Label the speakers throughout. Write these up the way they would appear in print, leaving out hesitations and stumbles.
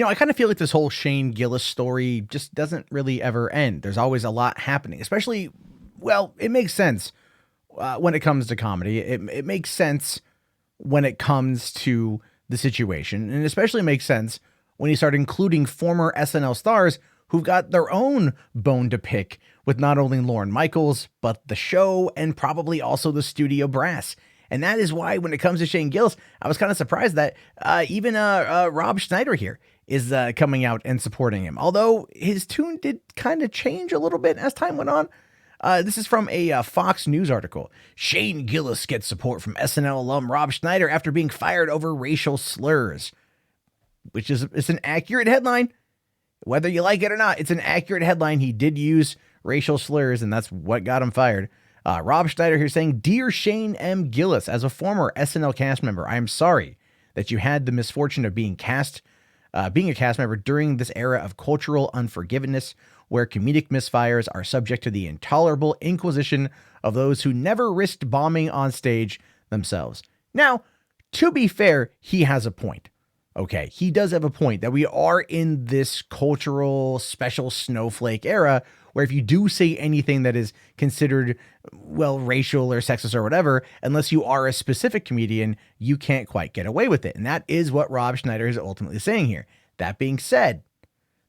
Speaker 1: I kind of feel like this whole Shane Gillis story just doesn't really ever end. There's always a lot happening, especially, well, it makes sense when it comes to comedy. It makes sense when it comes to the situation, and especially makes sense when you start including former SNL stars who've got their own bone to pick with not only Lorne Michaels, but the show and probably also the studio brass. And that is why when it comes to Shane Gillis, I was kind of surprised that even Rob Schneider here is coming out and supporting him. Although his tune did kind of change a little bit as time went on. This is from a Fox News article. Shane Gillis gets support from SNL alum Rob Schneider after being fired over racial slurs, which is it's an accurate headline. Whether you like it or not, it's an accurate headline. He did use racial slurs, and that's what got him fired. Rob Schneider here saying, "Dear Shane M. Gillis, as a former SNL cast member, I am sorry that you had the misfortune of being a cast member during this era of cultural unforgiveness, where comedic misfires are subject to the intolerable inquisition of those who never risked bombing on stage themselves." Now, to be fair, he has a point. Okay, he does have a point that we are in this cultural special snowflake era where if you do say anything that is considered, well, racial or sexist or whatever, unless you are a specific comedian, you can't quite get away with it. And that is what Rob Schneider is ultimately saying here. That being said,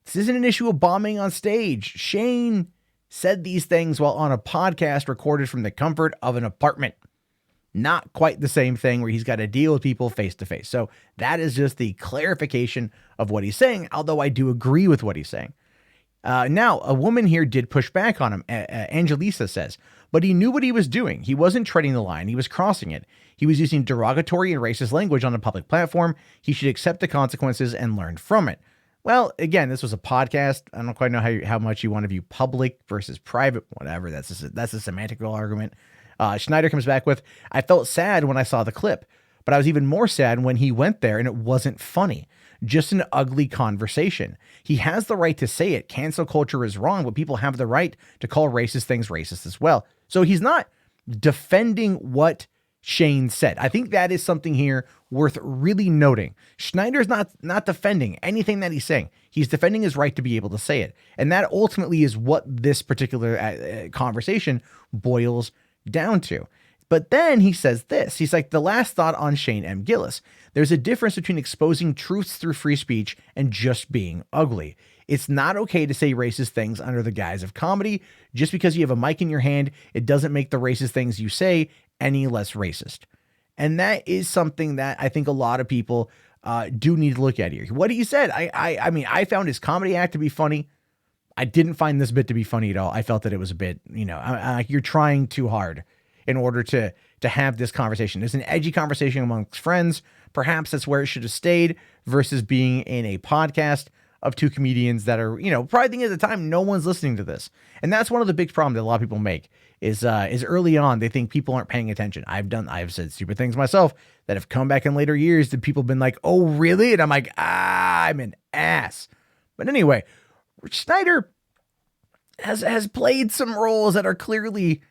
Speaker 1: this isn't an issue of bombing on stage. Shane said these things while on a podcast recorded from the comfort of an apartment. Not quite the same thing where he's got to deal with people face to face. So that is just the clarification of what he's saying, although I do agree with what he's saying. Now, a woman here did push back on him. Angelisa says, but he knew what he was doing. He wasn't treading the line. He was crossing it. He was using derogatory and racist language on a public platform. He should accept the consequences and learn from it. Well, again, this was a podcast. I don't quite know how much you want to view public versus private, whatever. That's a semantical argument. Schneider comes back with, "I felt sad when I saw the clip, but I was even more sad when he went there and it wasn't funny. Just an ugly conversation. He has the right to say it. Cancel culture is wrong, but people have the right to call racist things racist as well." So he's not defending what Shane said. I think that is something here worth really noting. Schneider's not defending anything that he's saying. He's defending his right to be able to say it. And that ultimately is what this particular conversation boils down to. But then he says this. He's like, the last thought on Shane M. Gillis. There's a difference between exposing truths through free speech and just being ugly. It's not okay to say racist things under the guise of comedy. Just because you have a mic in your hand, it doesn't make the racist things you say any less racist. And that is something that I think a lot of people do need to look at here. What he said, I mean, I found his comedy act to be funny. I didn't find this bit to be funny at all. I felt that it was a bit, you're trying too hard in order to have this conversation. It's an edgy conversation amongst friends. Perhaps that's where it should have stayed versus being in a podcast of two comedians that are, probably thinking at the time, no one's listening to this. And that's one of the big problems that a lot of people make is early on, they think people aren't paying attention. I've said stupid things myself that have come back in later years that people have been like, oh, really? And I'm like, I'm an ass. But anyway, Schneider has played some roles that are clearly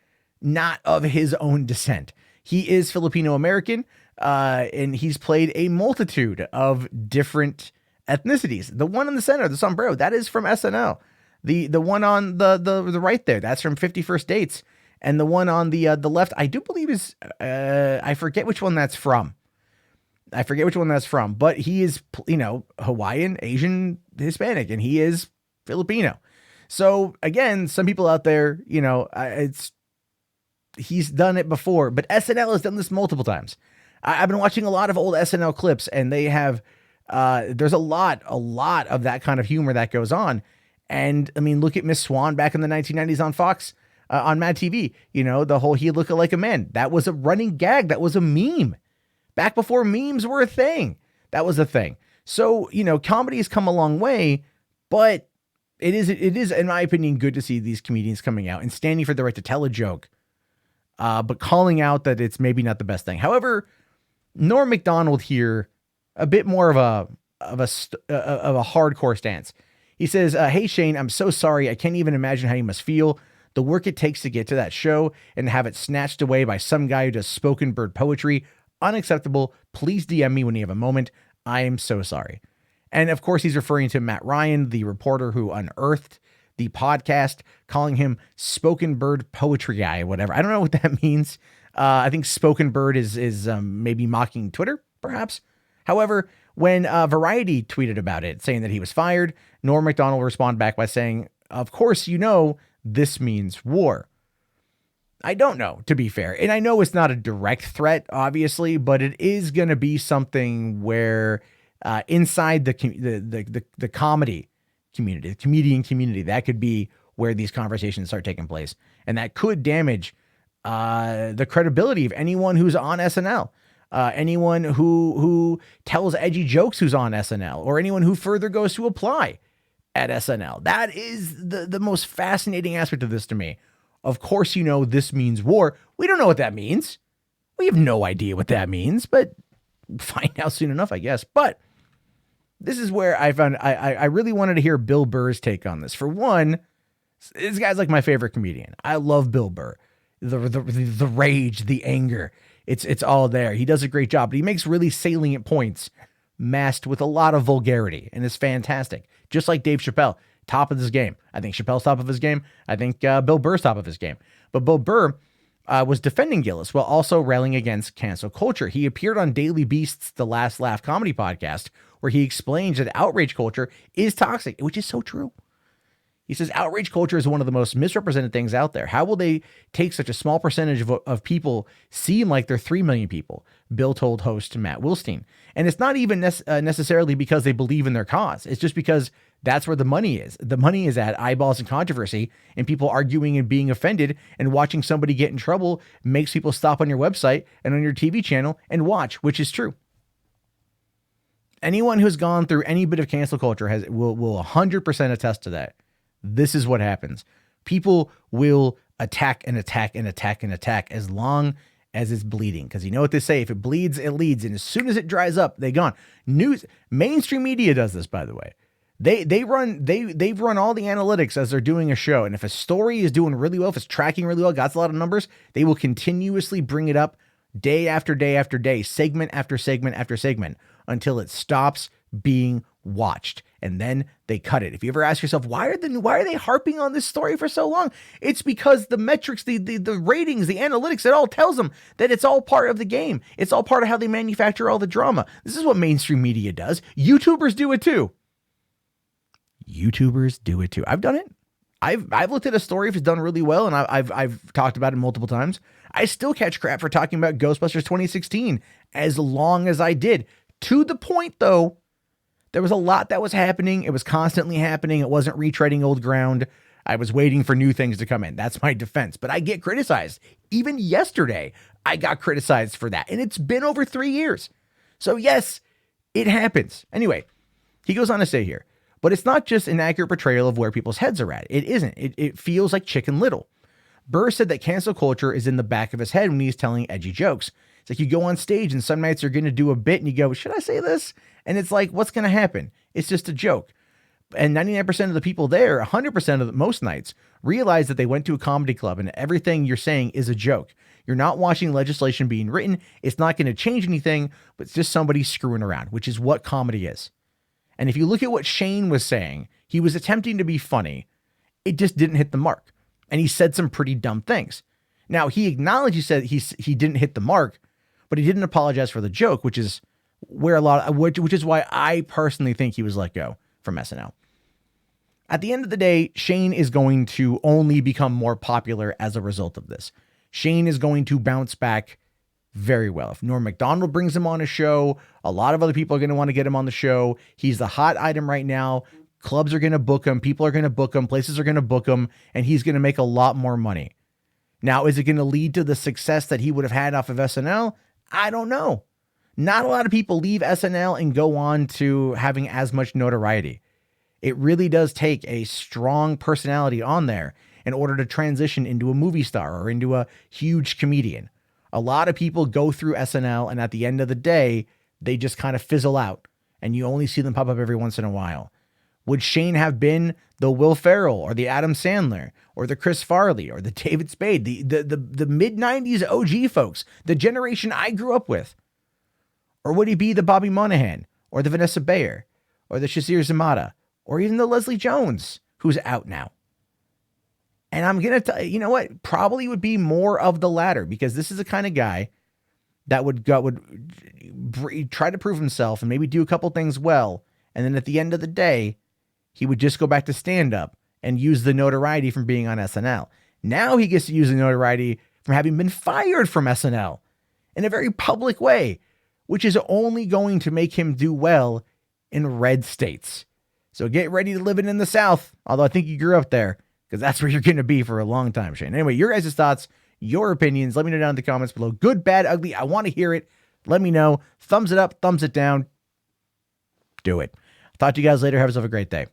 Speaker 1: not of his own descent. He is Filipino American, and he's played a multitude of different ethnicities. The one in the center, the sombrero, that is from SNL. The one on the right there, that's from 50 First Dates, and the one on the left, I do believe is I forget which one that's from. But he is Hawaiian, Asian, Hispanic, and he is Filipino. So again, some people out there, he's done it before, but SNL has done this multiple times. I've been watching a lot of old SNL clips, and they have, there's a lot of that kind of humor that goes on. And I mean, look at Miss Swan back in the 1990s on Fox, on Mad TV, the whole, he looked like a man. That was a running gag. That was a meme back before memes were a thing. That was a thing. So, comedy has come a long way, but it is, in my opinion, good to see these comedians coming out and standing for the right to tell a joke, but calling out that it's maybe not the best thing. However, Norm McDonald here, a bit more of a hardcore stance. He says, "Hey Shane, I'm so sorry. I can't even imagine how you must feel. The work it takes to get to that show and have it snatched away by some guy who does spoken word poetry. Unacceptable. Please DM me when you have a moment. I am so sorry." And of course, he's referring to Matt Ryan, the reporter who unearthed the podcast, calling him spoken bird poetry guy, whatever. I don't know what that means. I think spoken bird is maybe mocking Twitter, perhaps. However, when Variety tweeted about it, saying that he was fired, Norm McDonald responded back by saying, of course, this means war. I don't know, to be fair. And I know it's not a direct threat, obviously, but it is going to be something where inside the comedy community, the comedian community, that could be where these conversations start taking place. And that could damage the credibility of anyone who's on SNL. Anyone who tells edgy jokes who's on SNL, or anyone who further goes to apply at SNL. That is the most fascinating aspect of this to me. Of course, this means war. We don't know what that means. We have no idea what that means, but find out soon enough, I guess. But this is where I found I really wanted to hear Bill Burr's take on this. For one, this guy's like my favorite comedian. I love Bill Burr. The rage, the anger, it's all there. He does a great job, but he makes really salient points masked with a lot of vulgarity, and it's fantastic. Just like Dave Chappelle, top of his game. I think Chappelle's top of his game. I think Bill Burr's top of his game. But Bill Burr was defending Gillis while also railing against cancel culture. He appeared on Daily Beast's The Last Laugh comedy podcast, where he explains that outrage culture is toxic, which is so true. He says outrage culture is one of the most misrepresented things out there. How will they take such a small percentage of people seem like they're 3 million people? Bill told host Matt Wilstein. And it's not even necessarily because they believe in their cause. It's just because that's where the money is. The money is at eyeballs and controversy, and people arguing and being offended, and watching somebody get in trouble makes people stop on your website and on your TV channel and watch, which is true. Anyone who's gone through any bit of cancel culture will 100% attest to that. This is what happens. People will attack and attack and attack and attack as long as it's bleeding. Because you know what they say, if it bleeds, it leads. And as soon as it dries up, they're gone. Mainstream media does this, by the way. They've run all the analytics as they're doing a show. And if a story is doing really well, if it's tracking really well, got a lot of numbers, they will continuously bring it up day after day after day, segment after segment after segment, until it stops being watched, and then they cut it. If you ever ask yourself, why are they harping on this story for so long? It's because the metrics, the ratings, the analytics, it all tells them that it's all part of the game. It's all part of how they manufacture all the drama. This is what mainstream media does. YouTubers do it too. I've done it. I've looked at a story if it's done really well, and I've talked about it multiple times. I still catch crap for talking about Ghostbusters 2016 as long as I did. To the point, though, there was a lot that was happening. It was constantly happening. It wasn't retreading old ground. I was waiting for new things to come in. That's my defense. But I get criticized. Even yesterday, I got criticized for that. And it's been over 3 years. So yes, it happens. Anyway, he goes on to say here, but it's not just an accurate portrayal of where people's heads are at. It isn't. It feels like Chicken Little. Burr said that cancel culture is in the back of his head when he's telling edgy jokes. It's like you go on stage and some nights you're going to do a bit and you go, should I say this? And it's like, what's going to happen? It's just a joke. And 99% of the people there, 100% of most nights, realize that they went to a comedy club and everything you're saying is a joke. You're not watching legislation being written. It's not going to change anything, but it's just somebody screwing around, which is what comedy is. And if you look at what Shane was saying, he was attempting to be funny. It just didn't hit the mark. And he said some pretty dumb things. Now, he acknowledged he said he didn't hit the mark, but he didn't apologize for the joke, which is where which is why I personally think he was let go from SNL. At the end of the day, Shane is going to only become more popular as a result of this. Shane is going to bounce back very well. If Norm McDonald brings him on a show, a lot of other people are going to want to get him on the show. He's the hot item right now. Clubs are going to book him. People are going to book him. Places are going to book him. And he's going to make a lot more money. Now, is it going to lead to the success that he would have had off of SNL? I don't know. Not a lot of people leave SNL and go on to having as much notoriety. It really does take a strong personality on there in order to transition into a movie star or into a huge comedian. A lot of people go through SNL and at the end of the day, they just kind of fizzle out and you only see them pop up every once in a while. Would Shane have been the Will Ferrell or the Adam Sandler or the Chris Farley or the David Spade, the mid-90s OG folks, the generation I grew up with? Or would he be the Bobby Monahan or the Vanessa Bayer or the Shazir Zamata, or even the Leslie Jones, who's out now. And I'm going to tell you, you know what? Probably would be more of the latter, because this is the kind of guy that would try to prove himself and maybe do a couple things well. And then at the end of the day, he would just go back to stand up and use the notoriety from being on SNL. Now he gets to use the notoriety from having been fired from SNL in a very public way, which is only going to make him do well in red states. So get ready to live it in the South. Although I think you grew up there, because that's where you're going to be for a long time, Shane. Anyway, your guys' thoughts, your opinions, let me know down in the comments below. Good, bad, ugly. I want to hear it. Let me know. Thumbs it up, thumbs it down. Do it. Talk to you guys later. Have yourself a great day.